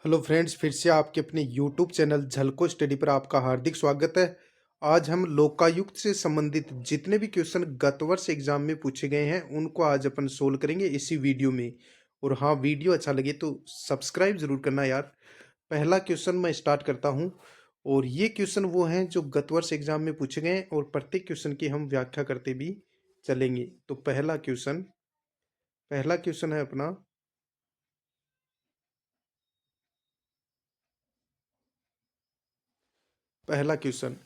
Hello friends, फिर से आपके अपने यूट्यूब चैनल झलको स्टडी पर आपका हार्दिक स्वागत है। आज हम लोकायुक्त से संबंधित जितने भी क्वेश्चन गत वर्ष एग्जाम में पूछे गए हैं उनको आज अपन सोल्व करेंगे इसी वीडियो में। और हाँ, वीडियो अच्छा लगे तो सब्सक्राइब जरूर करना यार। पहला क्वेश्चन मैं स्टार्ट करता हूँ। और ये क्वेश्चन वो हैं जो गत वर्ष एग्जाम में पूछे गए हैं और प्रत्येक क्वेश्चन की हम व्याख्या करते भी चलेंगे। तो पहला क्वेश्चन है अपना। पहला क्वेश्चन,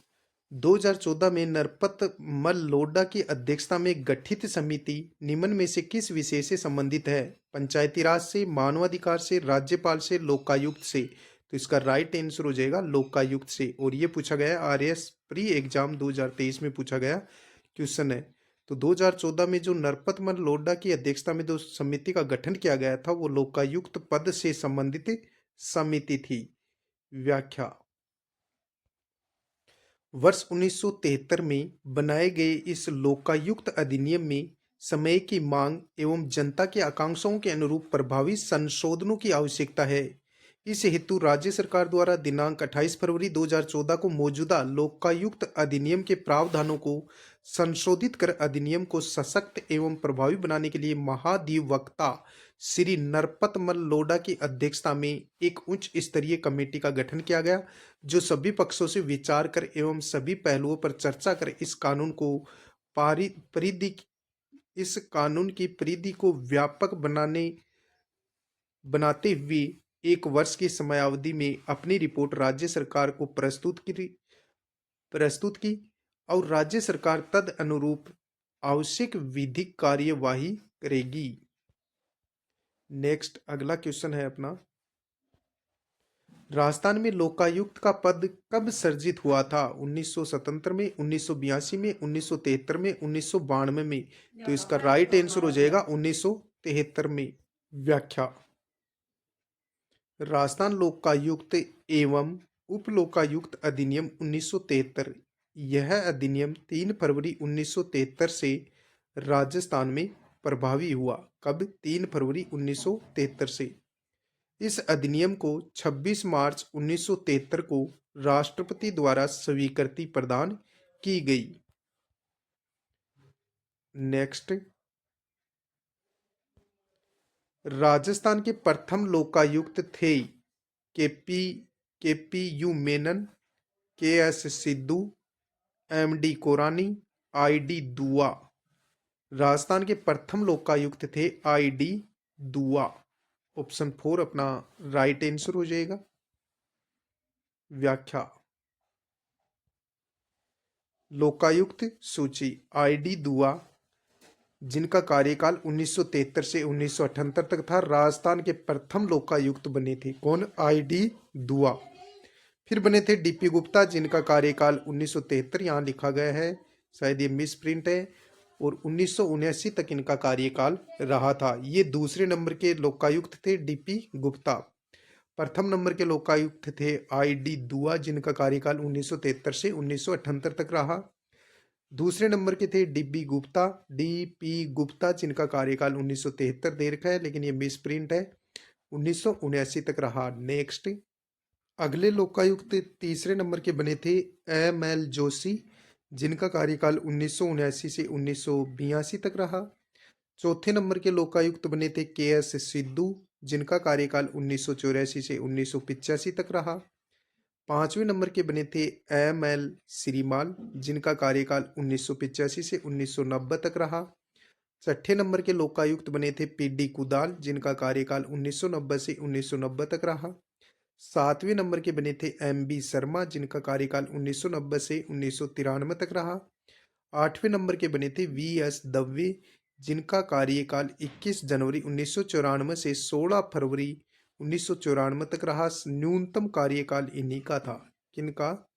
2014 में नरपत मल लोढ़ा की अध्यक्षता में गठित समिति निम्न में से किस विषय से संबंधित है? पंचायती राज से, मानवाधिकार से, राज्यपाल से, लोकायुक्त से। तो इसका राइट आंसर हो जाएगा लोकायुक्त से। और ये पूछा गया आरएएस प्री एग्जाम 2023 में पूछा गया क्वेश्चन है। तो 2014 में जो नरपत मल लोढ़ा की अध्यक्षता में जो समिति का गठन किया गया था वो लोकायुक्त पद से संबंधित समिति थी। व्याख्या। वर्ष 1973 में बनाए गए इस लोकायुक्त अधिनियम में समय की मांग एवं जनता की आकांक्षाओं के अनुरूप प्रभावी संशोधनों की आवश्यकता है। इस हेतु राज्य सरकार द्वारा दिनांक 28 फरवरी 2014 को मौजूदा लोकायुक्त अधिनियम के प्रावधानों को संशोधित कर अधिनियम को सशक्त एवं प्रभावी बनाने के लिए महाधिवक्ता श्री नरपतमल लोढ़ा की अध्यक्षता में एक उच्च स्तरीय कमेटी का गठन किया गया, जो सभी पक्षों से विचार कर एवं सभी पहलुओं पर चर्चा कर परिधि इस कानून की परिधि को व्यापक बनाते हुए एक वर्ष की समयावधि में अपनी रिपोर्ट राज्य सरकार को प्रस्तुत की और राज्य सरकार तद अनुरूप आवश्यक विधिक कार्यवाही करेगी। नेक्स्ट, अगला क्वेश्चन है अपना। राजस्थान में लोकायुक्त का पद कब सर्जित हुआ था? 1977 में, 1982 में, 1973 में, 1992 में। तो इसका राइट आंसर हो जाएगा 1973 में। व्याख्या। राजस्थान लोकायुक्त एवं उप लोकायुक्त अधिनियम 1973। यह अधिनियम 3 फरवरी 1973 से राजस्थान में प्रभावी हुआ। कब? 3 फरवरी 1973 से। इस अधिनियम को 26 मार्च 1973 को राष्ट्रपति द्वारा स्वीकृति प्रदान की गई। नेक्स्ट, राजस्थान के प्रथम लोकायुक्त थे केपी यू मेनन, के एस सिद्धू, एमडी कोरानी, आई.डी. दुआ। राजस्थान के प्रथम लोकायुक्त थे आई.डी. दुआ। ऑप्शन 4 अपना राइट आंसर हो जाएगा। व्याख्या। लोकायुक्त सूची। आई.डी. दुआ, जिनका कार्यकाल 1973 से 1978 तक था, राजस्थान के प्रथम लोकायुक्त बने थे। कौन? आई.डी. दुआ। फिर बने थे डीपी गुप्ता, जिनका कार्यकाल 1973 यहाँ लिखा गया है, शायद ये मिस प्रिंट है, और 1979 तक इनका कार्यकाल रहा था। ये दूसरे नंबर के लोकायुक्त थे डीपी गुप्ता। प्रथम नंबर के लोकायुक्त थे आई.डी. दुआ, जिनका कार्यकाल 1973 से 1978 तक रहा। दूसरे नंबर के थे डीपी गुप्ता, जिनका कार्यकाल 1973 दे रखा है, लेकिन ये मिस प्रिंट है, 1979 तक रहा। नेक्स्ट, अगले लोकायुक्त तीसरे नंबर के बने थे एम.एल. जोशी, जिनका कार्यकाल 1979 से 1982 तक रहा। चौथे नंबर के लोकायुक्त बने थे के.एस. सिद्धू, जिनका कार्यकाल 1984 से 1985 तक रहा। पांचवें नंबर के बने थे एम.एल. श्रीमाल, जिनका कार्यकाल 1985 से 1990 तक रहा। छठे नंबर के लोकायुक्त बने थे पी.डी. कुदाल, जिनका कार्यकाल 1990 से 1990 तक रहा। सातवें नंबर के बने थे एम.बी. शर्मा, जिनका कार्यकाल 1990 से 1993 तक रहा। आठवें नंबर के बने थे वी.एस. दवे, जिनका कार्यकाल 21 जनवरी 1994 से 16 फरवरी 1994 तक रहा। न्यूनतम कार्यकाल इन्हीं का था। किनका?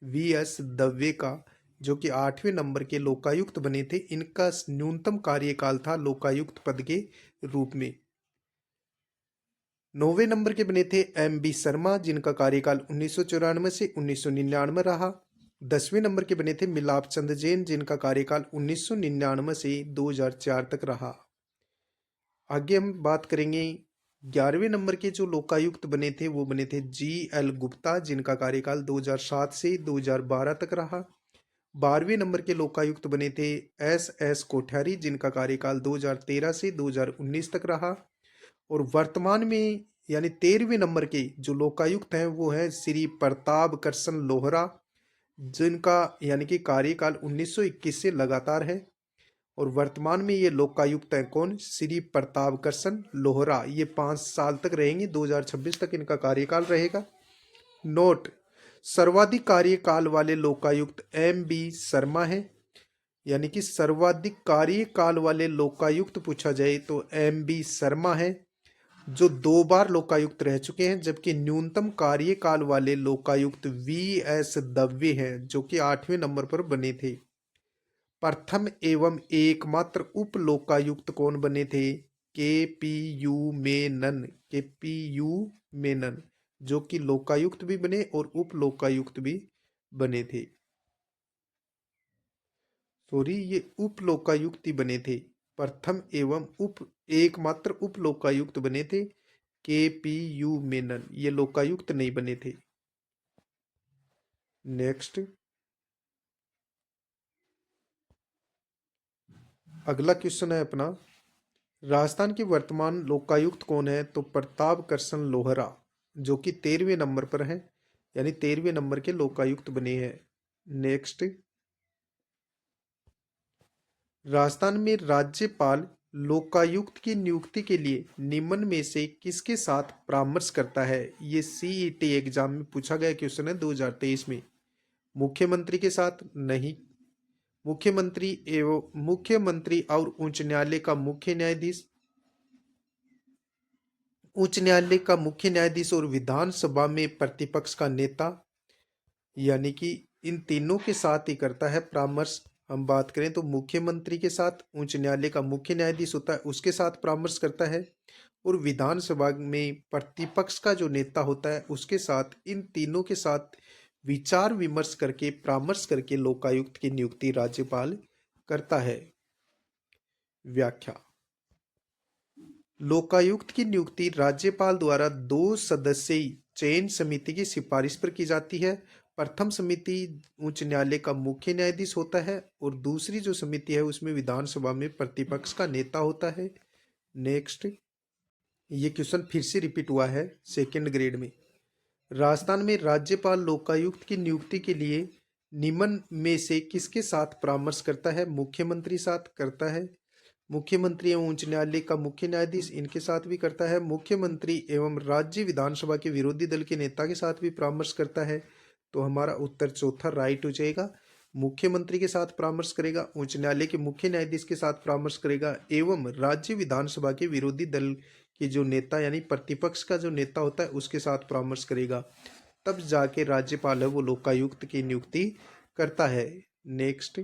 वी.एस. दवे का, जो कि 8वें नंबर के लोकायुक्त बने थे। इनका न्यूनतम कार्यकाल था लोकायुक्त पद के रूप में। 9वें नंबर के बने थे एम.बी. शर्मा, जिनका कार्यकाल 1994 से 1999 रहा। 10वें नंबर के बने थे मिलाप चंद जैन, जिनका कार्यकाल 1999 से 2004 तक रहा। आगे हम बात करेंगे 11वें नंबर के जो लोकायुक्त बने थे वो बने थे जी.एल. गुप्ता, जिनका कार्यकाल 2007 से 2012 तक रहा। 12वें नंबर के लोकायुक्त बने थे एस कोठारी, जिनका कार्यकाल 2013 से 2019 तक रहा। और वर्तमान में यानी 13वें नंबर के जो लोकायुक्त हैं वो हैं श्री प्रताप कृष्ण लोहरा, जिनका यानी कि कार्यकाल 1921 से लगातार है। और वर्तमान में ये लोकायुक्त हैं कौन? श्री प्रताप कृष्ण लोहरा। ये 5 साल तक रहेंगे, 2026 तक इनका कार्यकाल रहेगा। नोट: सर्वाधिक कार्यकाल वाले लोकायुक्त M.B. शर्मा है, यानी कि सर्वाधिक कार्यकाल वाले लोकायुक्त पूछा जाए तो M.B. शर्मा है, जो 2 बार लोकायुक्त रह चुके हैं। जबकि न्यूनतम कार्यकाल वाले लोकायुक्त V.S. दवे हैं, जो कि 8वें नंबर पर बने थे। प्रथम एवं एकमात्र उप लोकायुक्त कौन बने थे? के.पी.यू. मेनन। के.पी.यू. मेनन, जो कि लोकायुक्त भी बने और उप लोकायुक्त भी बने थे। सॉरी, ये उप लोकायुक्त ही बने थे। प्रथम एवं एकमात्र उप लोकायुक्त बने थे के.पी.यू. मेनन। ये लोकायुक्त नहीं बने थे। नेक्स्ट, अगला क्वेश्चन है अपना, राजस्थान के वर्तमान लोकायुक्त कौन है? तो प्रताप कृष्ण लोहरा, जो कि 13वें नंबर पर हैं, यानी 13वें नंबर के लोकायुक्त बने हैं। नेक्स्ट, राजस्थान में राज्यपाल लोकायुक्त की नियुक्ति के लिए निम्न में से किसके साथ परामर्श करता है? ये सीईटी एग्जाम में पूछा गया क्वेश्चन है 2023 में। मुख्यमंत्री के साथ? नहीं। मुख्यमंत्री और उच्च न्यायालय का मुख्य न्यायाधीश, उच्च न्यायालय का मुख्य न्यायाधीश और विधानसभा में प्रतिपक्ष का नेता, यानी कि इन तीनों के साथ ही करता है परामर्श। हम बात करें तो मुख्यमंत्री के साथ, उच्च न्यायालय का मुख्य न्यायाधीश होता है उसके साथ परामर्श करता है, और विधानसभा में प्रतिपक्ष का जो नेता होता है उसके साथ, इन तीनों के साथ विचार विमर्श करके, परामर्श करके लोकायुक्त की नियुक्ति राज्यपाल करता है। व्याख्या: लोकायुक्त की नियुक्ति राज्यपाल द्वारा 2 सदस्यीय चयन समिति की सिफारिश पर की जाती है। प्रथम समिति उच्च न्यायालय का मुख्य न्यायाधीश होता है और दूसरी जो समिति है उसमें विधानसभा में प्रतिपक्ष का नेता होता है। नेक्स्ट, ये क्वेश्चन फिर से रिपीट हुआ है सेकंड ग्रेड में। राजस्थान में राज्यपाल लोकायुक्त की नियुक्ति के लिए निम्न में से किसके साथ परामर्श करता है? मुख्यमंत्री साथ करता है। मुख्यमंत्री एवं उच्च न्यायालय का मुख्य न्यायाधीश, इनके साथ भी करता है। मुख्यमंत्री एवं राज्य विधानसभा के विरोधी दल के नेता के साथ भी परामर्श करता है। तो हमारा उत्तर चौथा राइट हो जाएगा। मुख्यमंत्री के साथ परामर्श करेगा, उच्च न्यायालय के मुख्य न्यायाधीश के साथ परामर्श करेगा, एवं राज्य विधानसभा के विरोधी दल के जो नेता यानी प्रतिपक्ष का जो नेता होता है उसके साथ परामर्श करेगा। तब जाके राज्यपाल है वो लोकायुक्त की नियुक्ति करता है। नेक्स्ट,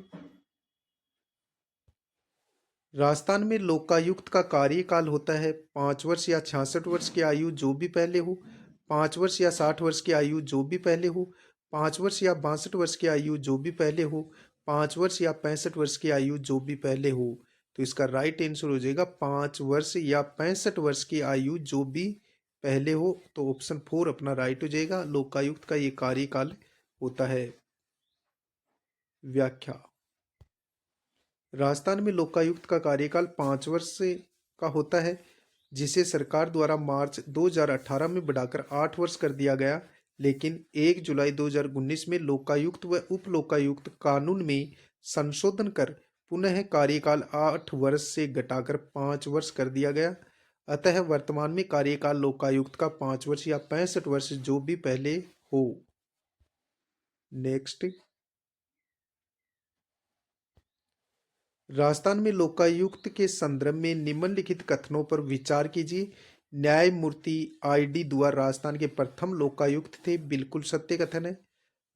राजस्थान में लोकायुक्त का कार्यकाल होता है 5 वर्ष या 66 वर्ष की आयु जो भी पहले हो, 5 वर्ष या 60 वर्ष की आयु जो भी पहले हो, 5 वर्ष या 62 वर्ष की आयु जो भी पहले हो, 5 वर्ष या 65 वर्ष की आयु जो भी पहले हो। तो इसका राइट आंसर हो जाएगा 5 वर्ष या 65 वर्ष की आयु जो भी पहले हो। तो ऑप्शन 4 अपना राइट हो जाएगा। लोकायुक्त का ये कार्यकाल होता है। व्याख्या: राजस्थान में लोकायुक्त का कार्यकाल 5 वर्ष का होता है, जिसे सरकार द्वारा मार्च 2018 में बढ़ाकर 8 वर्ष कर दिया गया। लेकिन 1 जुलाई 2019 में लोकायुक्त व उप लोकायुक्त कानून में संशोधन कर पुनः कार्यकाल 8 वर्ष से घटाकर 5 वर्ष कर दिया गया। अतः वर्तमान में कार्यकाल लोकायुक्त का 5 वर्ष या 65 वर्ष जो भी पहले हो। नेक्स्ट, राजस्थान में लोकायुक्त के संदर्भ में निम्नलिखित कथनों पर विचार कीजिए। न्यायमूर्ति I.D. दुआ राजस्थान के प्रथम लोकायुक्त थे, बिल्कुल सत्य कथन है।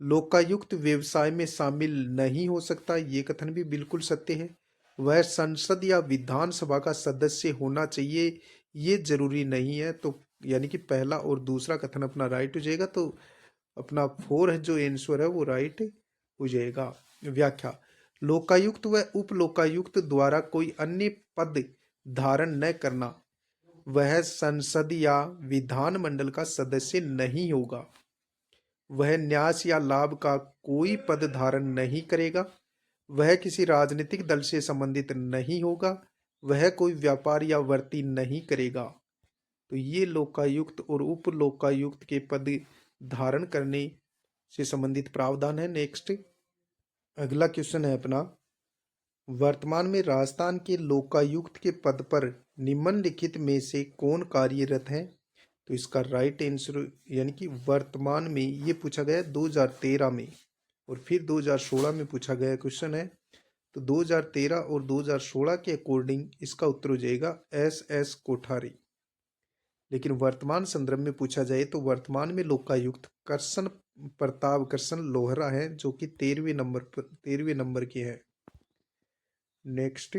लोकायुक्त व्यवसाय में शामिल नहीं हो सकता, ये कथन भी बिल्कुल सत्य है। वह संसद या विधानसभा का सदस्य होना चाहिए, ये जरूरी नहीं है। तो यानी कि पहला और दूसरा कथन अपना राइट हो जाएगा। तो अपना 4 है जो आंसर है वो राइट हो जाएगा। व्याख्या: लोकायुक्त व उप लोकायुक्त द्वारा कोई अन्य पद धारण न करना वह संसद या विधानमंडल का सदस्य नहीं होगा। वह न्यास या लाभ का कोई पद धारण नहीं करेगा। वह किसी राजनीतिक दल से संबंधित नहीं होगा। वह कोई व्यापार या वर्ती नहीं करेगा। तो ये लोकायुक्त और उप लोकायुक्त के पद धारण करने से संबंधित प्रावधान है। नेक्स्ट अगला क्वेश्चन है अपना, वर्तमान में राजस्थान के लोकायुक्त के पद पर निम्नलिखित में से कौन कार्यरत है? तो इसका राइट आंसर यानी कि वर्तमान में ये पूछा गया 2013 में और फिर 2016 में पूछा गया क्वेश्चन है। तो 2013 और 2016 के अकॉर्डिंग इसका उत्तर हो जाएगा एस कोठारी। लेकिन वर्तमान संदर्भ में पूछा जाए तो वर्तमान में लोकायुक्त करसन प्रताप करसन लोहरा है, जो कि 13वें नंबर के है। नेक्स्ट,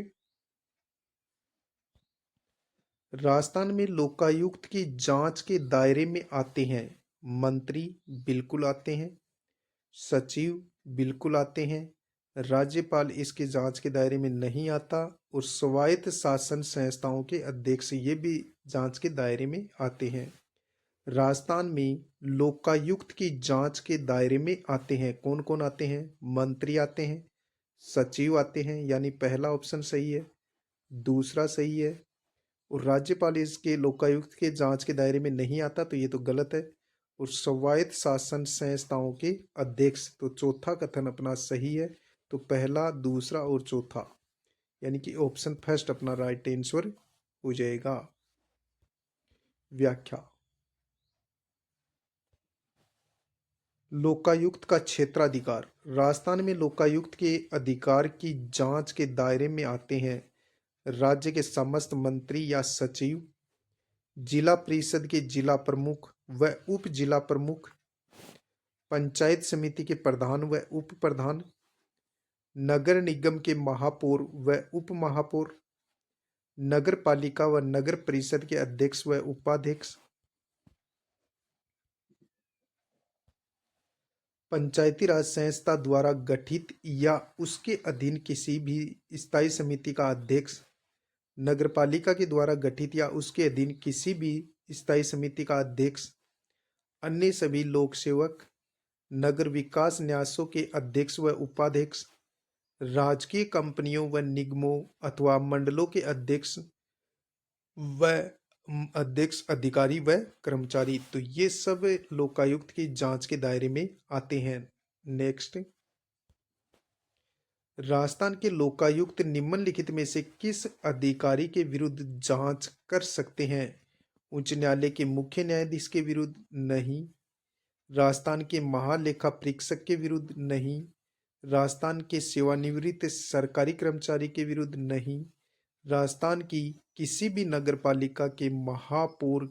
राजस्थान में लोकायुक्त की जांच के दायरे में आते हैं मंत्री, बिल्कुल आते हैं। सचिव, बिल्कुल आते हैं। राज्यपाल इसके जांच के दायरे में नहीं आता और स्वायत्त शासन संस्थाओं के अध्यक्ष ये भी जांच के दायरे में आते हैं। राजस्थान में लोकायुक्त की जांच के दायरे में आते हैं कौन कौन आते हैं? मंत्री आते हैं, सचिव आते हैं, यानी पहला ऑप्शन सही है, दूसरा सही है। और राज्यपाल इसके लोकायुक्त के जांच के दायरे में नहीं आता, तो ये तो गलत है। और स्वायत्त शासन संस्थाओं के अध्यक्ष, तो चौथा कथन अपना सही है। तो पहला, दूसरा और चौथा, यानी कि ऑप्शन फर्स्ट अपना राइट आंसर हो जाएगा। व्याख्या, लोकायुक्त का क्षेत्राधिकार, राजस्थान में लोकायुक्त के अधिकार की जांच के दायरे में आते हैं राज्य के समस्त मंत्री या सचिव, जिला परिषद के जिला प्रमुख व उप जिला प्रमुख, पंचायत समिति के प्रधान व उप प्रधान, नगर निगम के महापौर व उप महापौर, नगर पालिका व नगर परिषद के अध्यक्ष व उपाध्यक्ष, पंचायती राज संस्था द्वारा गठित या उसके अधीन किसी भी स्थायी समिति का अध्यक्ष, नगरपालिका के द्वारा गठित या उसके अधीन किसी भी स्थायी समिति का अध्यक्ष, अन्य सभी लोक सेवक, नगर विकास न्यासों के अध्यक्ष व उपाध्यक्ष, राजकीय कंपनियों व निगमों अथवा मंडलों के अध्यक्ष व अध्यक्ष, अधिकारी व कर्मचारी, तो ये सब लोकायुक्त की जांच के दायरे में आते हैं। नेक्स्ट, राजस्थान के लोकायुक्त निम्नलिखित में से किस अधिकारी के विरुद्ध जांच कर सकते हैं? उच्च न्यायालय के मुख्य न्यायाधीश के विरुद्ध नहीं, राजस्थान के महालेखा परीक्षक के विरुद्ध नहीं, राजस्थान के सेवानिवृत्त सरकारी कर्मचारी के विरुद्ध नहीं, राजस्थान की किसी भी नगरपालिका के महापौर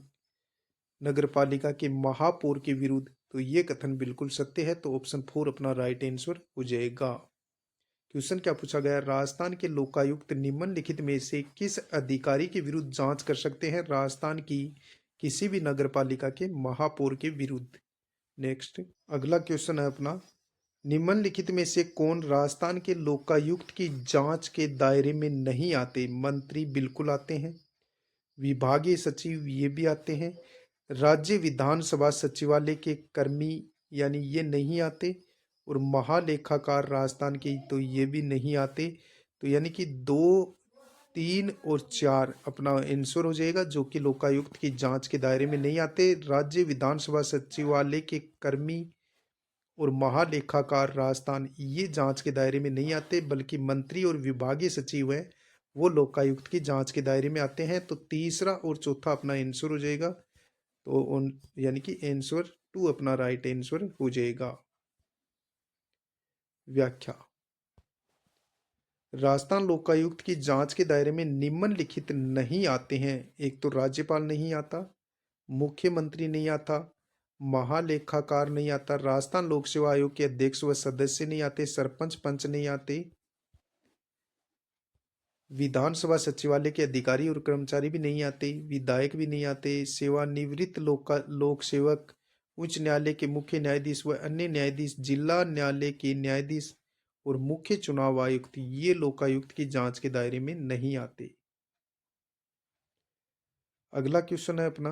के विरुद्ध, तो ये कथन बिल्कुल सत्य है। तो ऑप्शन 4 अपना राइट आंसर हो जाएगा। क्वेश्चन क्या पूछा गया? राजस्थान के लोकायुक्त निम्नलिखित में से किस अधिकारी के विरुद्ध जांच कर सकते हैं? राजस्थान की किसी भी नगरपालिका के महापौर के विरुद्ध। नेक्स्ट, अगला क्वेश्चन है अपना, निम्नलिखित में से कौन राजस्थान के लोकायुक्त की जांच के दायरे में नहीं आते? मंत्री बिल्कुल आते हैं, विभागीय सचिव ये भी आते हैं, राज्य विधानसभा सचिवालय के कर्मी यानी ये नहीं आते, और महालेखाकार राजस्थान के तो ये भी नहीं आते। तो यानी कि 2, 3 और 4 अपना आंसर हो जाएगा, जो कि लोकायुक्त की जांच के दायरे में नहीं आते। राज्य विधानसभा सचिवालय के कर्मी और महालेखाकार राजस्थान ये जांच के दायरे में नहीं आते, बल्कि मंत्री और विभागीय सचिव हैं वो लोकायुक्त की जांच के दायरे में आते हैं। तो तीसरा और चौथा अपना आंसर हो जाएगा। तो उन यानी कि आंसर 2 अपना राइट आंसर हो जाएगा। व्याख्या, राजस्थान लोकायुक्त की जांच के दायरे में निम्नलिखित नहीं आते हैं। एक तो राज्यपाल नहीं आता, मुख्यमंत्री नहीं आता, महालेखाकार नहीं आता, राजस्थान लोक सेवा आयोग के अध्यक्ष व सदस्य नहीं आते, सरपंच पंच नहीं आते, विधानसभा सचिवालय के अधिकारी और कर्मचारी भी नहीं आते, विधायक भी नहीं आते, सेवानिवृत्त लोक सेवक, उच्च न्यायालय के मुख्य न्यायाधीश व अन्य न्यायाधीश, जिला न्यायालय के न्यायाधीश और मुख्य चुनाव आयुक्त ये लोकायुक्त की जांच के दायरे में नहीं आते। अगला क्वेश्चन है अपना,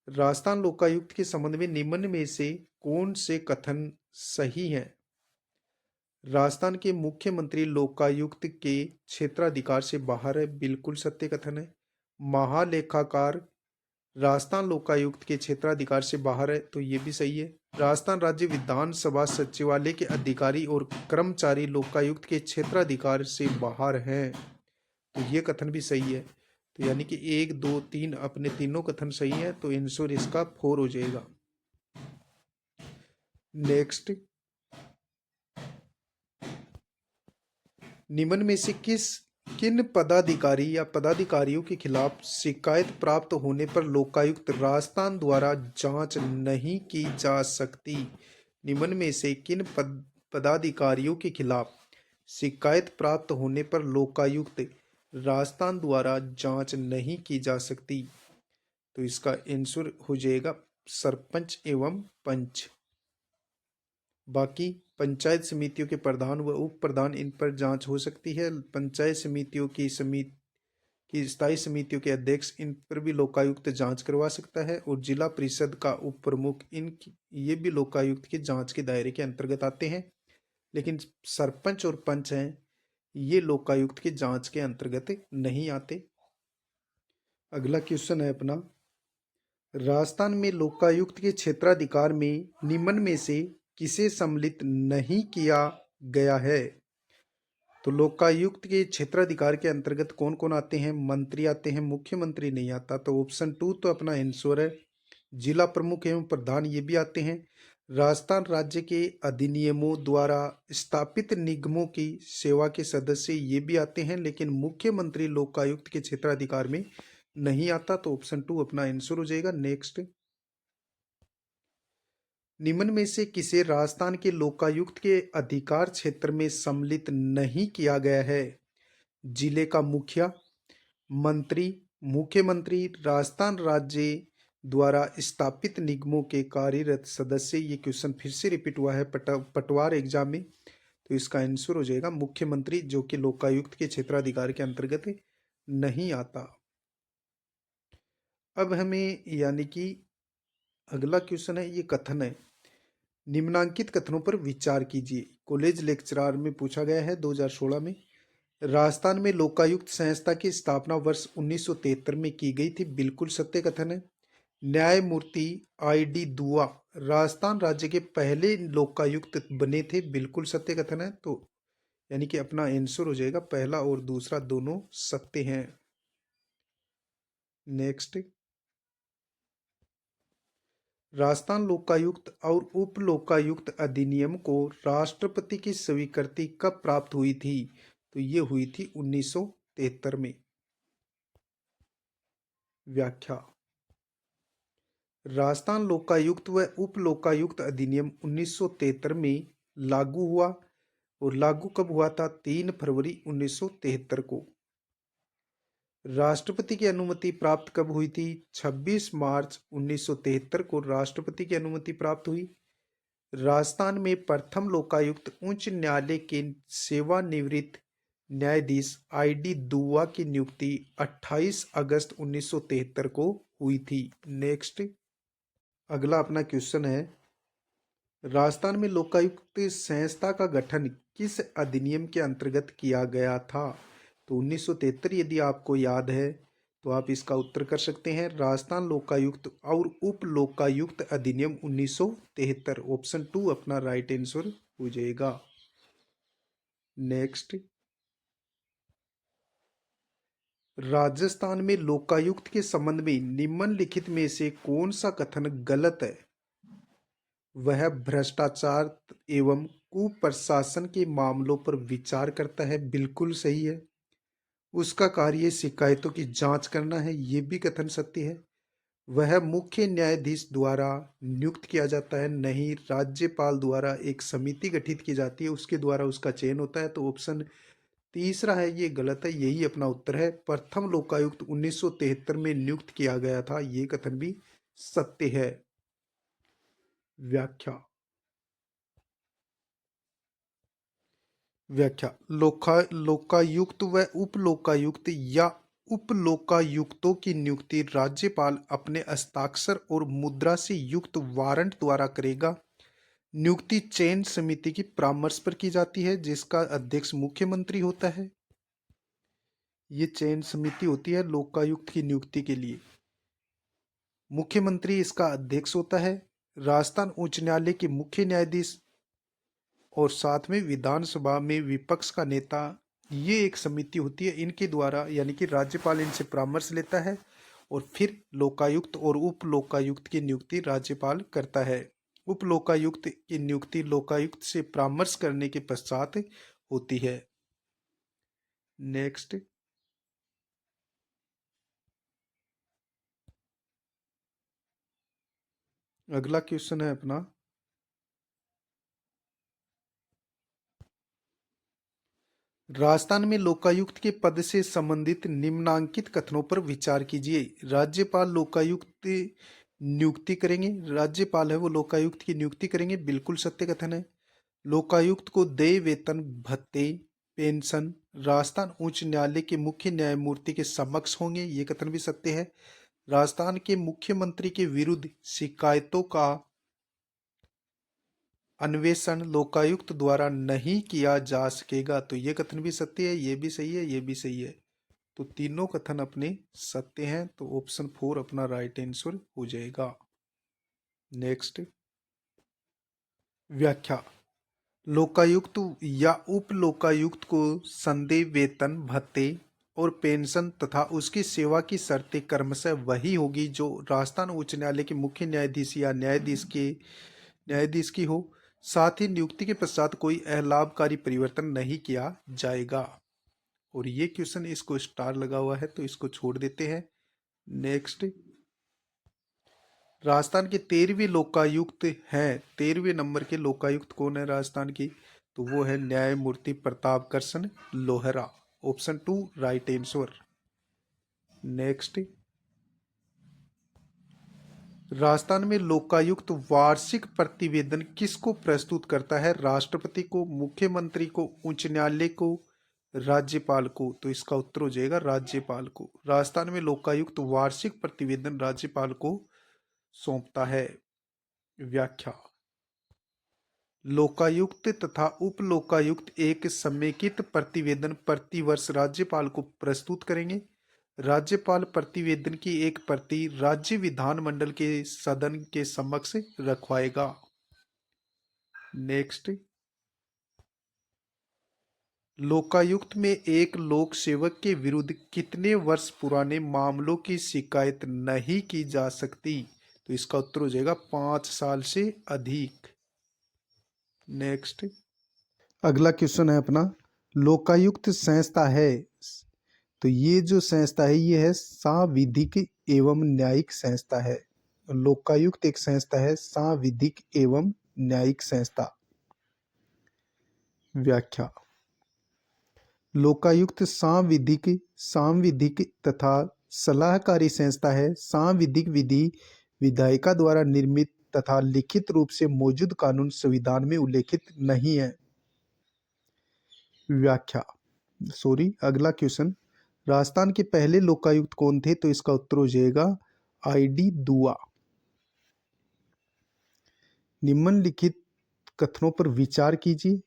राजस्थान लोकायुक्त के संबंध में निम्न में से कौन से कथन सही हैं? राजस्थान के मुख्यमंत्री लोकायुक्त के क्षेत्राधिकार से बाहर है, बिल्कुल सत्य कथन है। महालेखाकार राजस्थान लोकायुक्त के क्षेत्राधिकार से बाहर है, तो ये भी सही है। राजस्थान राज्य विधानसभा सचिवालय के अधिकारी और कर्मचारी लोकायुक्त के क्षेत्राधिकार से बाहर हैं, तो ये कथन भी सही है। तो यानी कि 1, 2, 3 अपने तीनों कथन सही है, तो आंसर इसका 4 हो जाएगा। नेक्स्ट, निम्न में से किन पदाधिकारी या पदाधिकारियों के खिलाफ शिकायत प्राप्त होने पर लोकायुक्त राजस्थान द्वारा जांच नहीं की जा सकती? निम्न में से किन पदाधिकारियों के खिलाफ शिकायत प्राप्त होने पर लोकायुक्त राजस्थान द्वारा जांच नहीं की जा सकती? तो इसका आंसर हो जाएगा सरपंच एवं पंच। बाकी पंचायत समितियों के प्रधान व उप प्रधान, इन पर जांच हो सकती है। पंचायत समितियों की स्थायी समितियों के अध्यक्ष, इन पर भी लोकायुक्त जांच करवा सकता है। और जिला परिषद का उप प्रमुख, ये भी लोकायुक्त के जांच के दायरे के अंतर्गत आते हैं। लेकिन सरपंच और पंच हैं, ये लोकायुक्त के जांच के अंतर्गत नहीं आते। अगला क्वेश्चन है अपना, राजस्थान में लोकायुक्त के क्षेत्राधिकार में निम्न में से किसे सम्मिलित नहीं किया गया है? तो लोकायुक्त के क्षेत्राधिकार के अंतर्गत कौन कौन आते हैं? मंत्री आते हैं, मुख्यमंत्री नहीं आता, तो ऑप्शन 2 तो अपना आंसर है। जिला प्रमुख एवं प्रधान ये भी आते हैं। राजस्थान राज्य के अधिनियमों द्वारा स्थापित निगमों की सेवा के सदस्य ये भी आते हैं, लेकिन मुख्यमंत्री लोकायुक्त के क्षेत्राधिकार में नहीं आता, तो ऑप्शन 2 अपना आंसर हो जाएगा। नेक्स्ट, निम्न में से किसे राजस्थान के लोकायुक्त के अधिकार क्षेत्र में सम्मिलित नहीं किया गया है? जिले का मुखिया, मंत्री, मुख्यमंत्री, राजस्थान राज्य द्वारा स्थापित निगमों के कार्यरत सदस्य। ये क्वेश्चन फिर से रिपीट हुआ है पटवार एग्जाम में, तो इसका आंसर हो जाएगा मुख्यमंत्री, जो कि लोकायुक्त के क्षेत्राधिकार के अंतर्गत नहीं आता। अब हमें यानी कि अगला क्वेश्चन है, ये कथन है, निम्नांकित कथनों पर विचार कीजिए। कॉलेज लेक्चरर में पूछा गया है 2016 में। राजस्थान में लोकायुक्त संस्था की स्थापना वर्ष 1973 में की गई थी, बिल्कुल सत्य कथन है। न्यायमूर्ति ID दुआ राजस्थान राज्य के पहले लोकायुक्त बने थे, बिल्कुल सत्य कथन है। तो यानी कि अपना आंसर हो जाएगा पहला और दूसरा दोनों सत्य हैं। नेक्स्ट, राजस्थान लोकायुक्त और उप लोकायुक्त अधिनियम को राष्ट्रपति की स्वीकृति कब प्राप्त हुई थी? तो ये हुई थी 1973 में। व्याख्या, राजस्थान लोकायुक्त व उप लोकायुक्त अधिनियम 1973 में लागू हुआ, और लागू कब हुआ था? 3 फरवरी 1973 को। राष्ट्रपति की अनुमति प्राप्त कब हुई थी? 26 मार्च 1973 को राष्ट्रपति की अनुमति प्राप्त हुई। राजस्थान में प्रथम लोकायुक्त उच्च न्यायालय के सेवानिवृत्त न्यायाधीश ID दुआ की नियुक्ति 28 अगस्त 1973 को हुई थी। नेक्स्ट, अगला अपना क्वेश्चन है, राजस्थान में लोकायुक्त संस्था का गठन किस अधिनियम के अंतर्गत किया गया था? तो 1973 यदि आपको याद है तो आप इसका उत्तर कर सकते हैं, राजस्थान लोकायुक्त और उप लोकायुक्त अधिनियम 1973। ऑप्शन 2 अपना राइट आंसर हो जाएगा। नेक्स्ट, राजस्थान में लोकायुक्त के संबंध में निम्नलिखित में से कौन सा कथन गलत है? वह भ्रष्टाचार एवं कुप्रशासन के मामलों पर विचार करता है, बिल्कुल सही है। उसका कार्य शिकायतों की जांच करना है, ये भी कथन सत्य है। वह मुख्य न्यायाधीश द्वारा नियुक्त किया जाता है, नहीं, राज्यपाल द्वारा एक समिति गठित की जाती है, उसके द्वारा उसका चयन होता है। तो ऑप्शन तीसरा है ये गलत है, यही अपना उत्तर है। प्रथम लोकायुक्त 1973 में नियुक्त किया गया था, ये कथन भी सत्य है। व्याख्या, लोकायुक्त व उप लोकायुक्त या उप लोकायुक्तों की नियुक्ति राज्यपाल अपने हस्ताक्षर और मुद्रा से युक्त वारंट द्वारा करेगा। नियुक्ति चयन समिति की परामर्श पर की जाती है, जिसका अध्यक्ष मुख्यमंत्री होता है। ये चयन समिति होती है लोकायुक्त की नियुक्ति के लिए। मुख्यमंत्री इसका अध्यक्ष होता है। राजस्थान उच्च न्यायालय के मुख्य न्यायाधीश और साथ में विधानसभा में विपक्ष का नेता, ये एक समिति होती है। इनके द्वारा यानी कि राज्यपाल इनसे परामर्श लेता है और फिर लोकायुक्त और उप लोकायुक्त की नियुक्ति राज्यपाल करता है। उप लोकायुक्त की नियुक्ति लोकायुक्त से परामर्श करने के पश्चात होती है। नेक्स्ट, अगला क्वेश्चन है अपना, राजस्थान में लोकायुक्त के पद से संबंधित निम्नांकित कथनों पर विचार कीजिए। राज्यपाल लोकायुक्त नियुक्ति करेंगे, राज्यपाल है वो लोकायुक्त की नियुक्ति करेंगे, बिल्कुल सत्य कथन है। लोकायुक्त को देय वेतन, भत्ते, पेंशन राजस्थान उच्च न्यायालय के मुख्य न्यायमूर्ति के समक्ष होंगे, ये कथन भी सत्य है। राजस्थान के मुख्यमंत्री के विरुद्ध शिकायतों का अन्वेषण लोकायुक्त द्वारा नहीं किया जा सकेगा, तो ये कथन भी सत्य है, ये भी सही है, ये भी सही है। तो तीनों कथन अपने सत्य हैं, तो ऑप्शन 4 अपना राइट आंसर हो जाएगा। नेक्स्ट, व्याख्या। लोकायुक्त या उप लोकायुक्त को संदेय वेतन, भत्ते और पेंशन तथा उसकी सेवा की शर्तें क्रमशः वही होगी जो राजस्थान उच्च न्यायालय के मुख्य न्यायाधीश या न्यायाधीश की हो। साथ ही नियुक्ति के पश्चात कोई अलाभकारी परिवर्तन नहीं किया जाएगा। और ये क्वेश्चन, इसको स्टार लगा हुआ है तो इसको छोड़ देते हैं। नेक्स्ट, राजस्थान के 13वें लोकायुक्त हैं, 13वें नंबर के लोकायुक्त कौन है राजस्थान की, तो वो है न्यायमूर्ति Pratap Krishna Lohra. Option 2 right answer. Next, Rajasthan में लोकायुक्त वार्षिक प्रतिवेदन किसको प्रस्तुत करता है? राष्ट्रपति को, मुख्यमंत्री को, उच्च न्यायालय को, राज्यपाल को? तो इसका उत्तर हो जाएगा राज्यपाल को। राजस्थान में लोकायुक्त वार्षिक प्रतिवेदन राज्यपाल को सौंपता है। व्याख्या। लोकायुक्त तथा उप लोकायुक्त एक समेकित प्रतिवेदन प्रतिवर्ष राज्यपाल को प्रस्तुत करेंगे। राज्यपाल प्रतिवेदन की एक प्रति राज्य विधानमंडल के सदन के समक्ष रखवाएगा। नेक्स्ट, लोकायुक्त में एक लोक सेवक के विरुद्ध कितने वर्ष पुराने मामलों की शिकायत नहीं की जा सकती? तो इसका उत्तर हो जाएगा 5 साल से अधिक। नेक्स्ट, अगला क्वेश्चन है अपना, लोकायुक्त संस्था है, तो ये जो संस्था है ये है सांविधिक एवं न्यायिक संस्था है। लोकायुक्त एक संस्था है, सांविधिक एवं न्यायिक संस्था। व्याख्या। लोकायुक्त सांविधिक तथा सलाहकारी संस्था है। सांविधिक विधि विधायिका द्वारा निर्मित तथा लिखित रूप से मौजूद कानून संविधान में उल्लेखित नहीं है। व्याख्या। अगला क्वेश्चन, राजस्थान के पहले लोकायुक्त कौन थे? तो इसका उत्तर हो जाएगा ID दुआ। निम्नलिखित कथनों पर विचार कीजिए।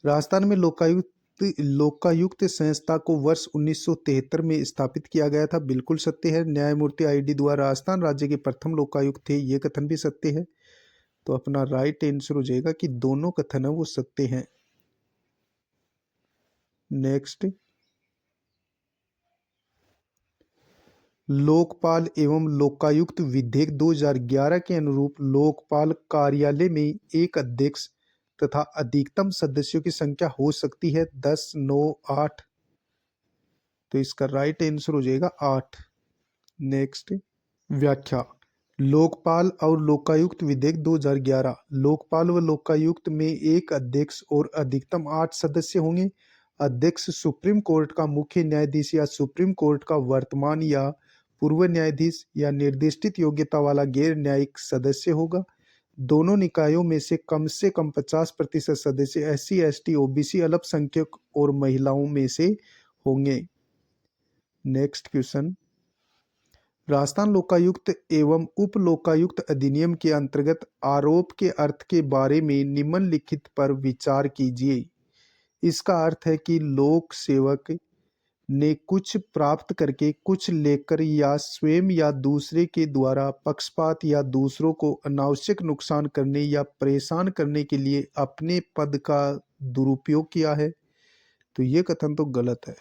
राजस्थान में लोकायुक्त संस्था को वर्ष 1973 में स्थापित किया गया था, बिल्कुल सत्य है। न्यायमूर्ति ID दुआ राजस्थान राज्य के प्रथम लोकायुक्त थे, ये कथन भी सत्य है। तो अपना राइट आंसर हो जाएगा कि दोनों कथन है वो सत्य हैं। नेक्स्ट, लोकपाल एवं लोकायुक्त विधेयक 2011 के अनुरूप लोकपाल कार्यालय में एक अध्यक्ष तथा अधिकतम सदस्यों की संख्या हो सकती है 10, 9, 8। तो इसका राइट आंसर हो जाएगा 8। नेक्स्ट, व्याख्या। लोकपाल और लोकायुक्त विधेयक 2011, लोकपाल व लोकायुक्त में एक अध्यक्ष और अधिकतम 8 सदस्य होंगे। अध्यक्ष सुप्रीम कोर्ट का मुख्य न्यायाधीश या सुप्रीम कोर्ट का वर्तमान या पूर्व न्यायाधीश या निर्दिष्टित योग्यता वाला गैर न्यायिक सदस्य होगा। दोनों निकायों में से कम 50% सदस्य SC, ST, OBC, अल्पसंख्यक और महिलाओं में से होंगे। नेक्स्ट क्वेश्चन, राजस्थान लोकायुक्त एवं उप लोकायुक्त अधिनियम के अंतर्गत आरोप के अर्थ के बारे में निम्नलिखित पर विचार कीजिए। इसका अर्थ है कि लोक सेवक ने कुछ प्राप्त करके कुछ लेकर या स्वयं या दूसरे के द्वारा पक्षपात या दूसरों को अनावश्यक नुकसान करने या परेशान करने के लिए अपने पद का दुरुपयोग किया है। तो ये कथन तो गलत है।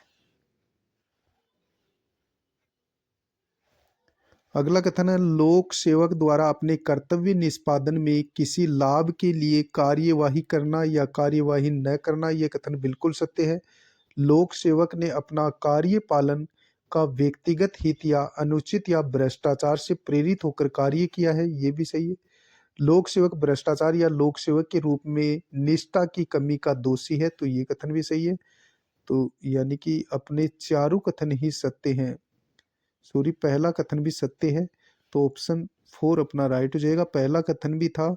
अगला कथन है, लोक सेवक द्वारा अपने कर्तव्य निष्पादन में किसी लाभ के लिए कार्यवाही करना या कार्यवाही न करना। यह कथन बिल्कुल सत्य है। लोक सेवक ने अपना कार्य पालन का व्यक्तिगत हित या अनुचित या भ्रष्टाचार से प्रेरित होकर कार्य किया है। ये भी सही है। लोक सेवक भ्रष्टाचार या लोक सेवक के रूप में निष्ठा की कमी का दोषी है। तो ये कथन भी सही है। तो यानी कि अपने चारों कथन ही सत्य हैं। सॉरी, पहला कथन भी सत्य है। तो ऑप्शन 4 अपना राइट हो जाएगा। पहला कथन भी था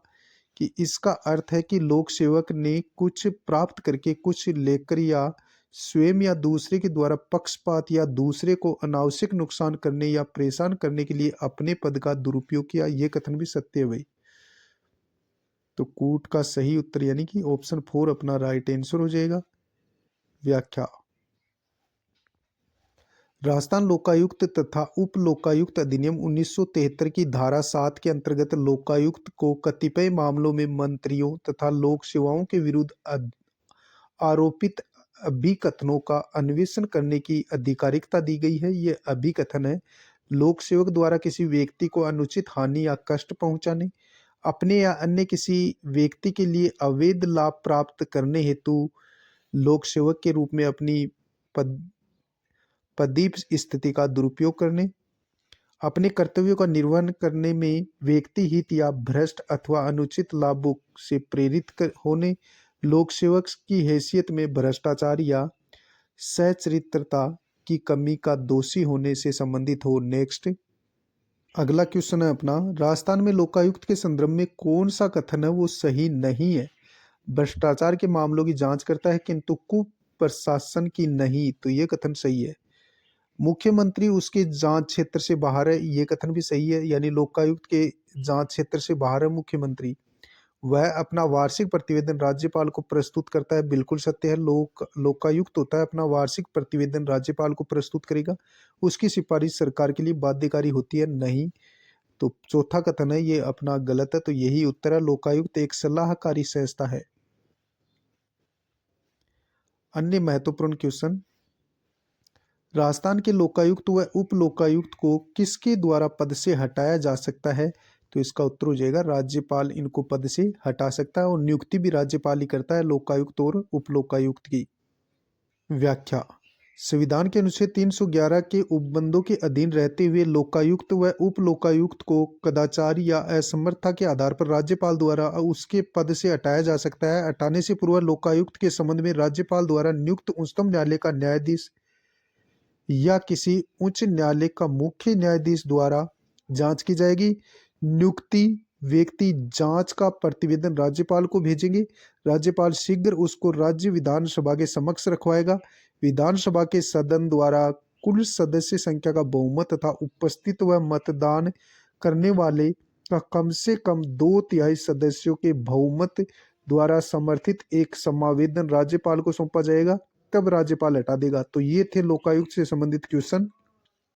कि इसका अर्थ है कि लोक सेवक ने कुछ प्राप्त करके कुछ लेकर या स्वयं या दूसरे के द्वारा पक्षपात या दूसरे को अनावश्यक नुकसान करने या परेशान करने के लिए अपने पद का दुरुपयोग किया। ये कथन भी सत्य है भाई। तो कूट का सही उत्तर यानी कि ऑप्शन 4 अपना राइट आंसर हो जाएगा। व्याख्या, राजस्थान लोकायुक्त तथा उप लोकायुक्त अधिनियम 1973 की धारा 7 के अंतर्गत लोकायुक्त को कतिपय मामलों में मंत्रियों तथा लोक सेवाओं के विरुद्ध आरोपित अभिकथनों का अन्वेषण करने की अधिकारिकता दी गई है। ये अभिकथन है, लोक सेवक द्वारा किसी व्यक्ति को अनुचित हानि या कष्ट पहुंचाने, अपने या अन्य किसी व्यक्ति के लिए अवैध लाभ प्राप्त करने हेतु लोक सेवक के रूप में अपनी पदीप स्थिति का दुरुपयोग करने, अपने कर्तव्यों का निर्वहन करने में व्यक्ति हित या भ्रष्ट अथवा अनुचित लाभों से प्रेरित होने, लोक सेवक की हैसियत में भ्रष्टाचार या सच्चरित्रता की कमी का दोषी होने से संबंधित हो। नेक्स्ट, अगला क्वेश्चन है अपना, राजस्थान में लोकायुक्त के संदर्भ में कौन सा कथन है वो सही नहीं है? भ्रष्टाचार के मामलों की जांच करता है किंतु कुप्रशासन की नहीं। तो ये कथन सही है। मुख्यमंत्री उसके जांच क्षेत्र से बाहर है। ये कथन भी सही है। यानी लोकायुक्त के जांच क्षेत्र से बाहर है मुख्यमंत्री। वह अपना वार्षिक प्रतिवेदन राज्यपाल को प्रस्तुत करता है। बिल्कुल सत्य है। लोकायुक्त होता है अपना वार्षिक प्रतिवेदन राज्यपाल को प्रस्तुत करेगा। उसकी सिफारिश सरकार के लिए बाध्यकारी होती है नहीं। तो चौथा कथन है ये अपना गलत है। तो यही उत्तर है। लोकायुक्त एक सलाहकारी संस्था है। अन्य महत्वपूर्ण क्वेश्चन, राजस्थान के लोकायुक्त व उप लोकायुक्त को किसके द्वारा पद से हटाया जा सकता है? तो इसका उत्तर हो जाएगा राज्यपाल इनको पद से हटा सकता है और नियुक्ति भी राज्यपाल ही करता है लोकायुक्त और उप लोकायुक्त की। व्याख्या, संविधान के अनुच्छेद 311 के उपबंधों के अधीन रहते हुए लोकायुक्त व उप लोकायुक्त को कदाचार या असमर्थता के आधार पर राज्यपाल द्वारा उसके पद से हटाया जा सकता है। हटाने से पूर्व लोकायुक्त के संबंध में राज्यपाल द्वारा नियुक्त उच्चतम न्यायालय का न्यायाधीश या किसी उच्च न्यायालय का मुख्य न्यायाधीश द्वारा जांच की जाएगी। नियुक्ति व्यक्ति जांच का प्रतिवेदन राज्यपाल को भेजेंगे। राज्यपाल शीघ्र उसको राज्य विधानसभा के समक्ष रखवाएगा। विधानसभा के सदन द्वारा कुल सदस्य संख्या का बहुमत तथा उपस्थित व मतदान करने वाले का कम से कम 2/3 सदस्यों के बहुमत द्वारा समर्थित एक समावेदन राज्यपाल को सौंपा जाएगा। तब राज्यपाल हटा देगा। तो ये थे लोकायुक्त से संबंधित क्वेश्चन।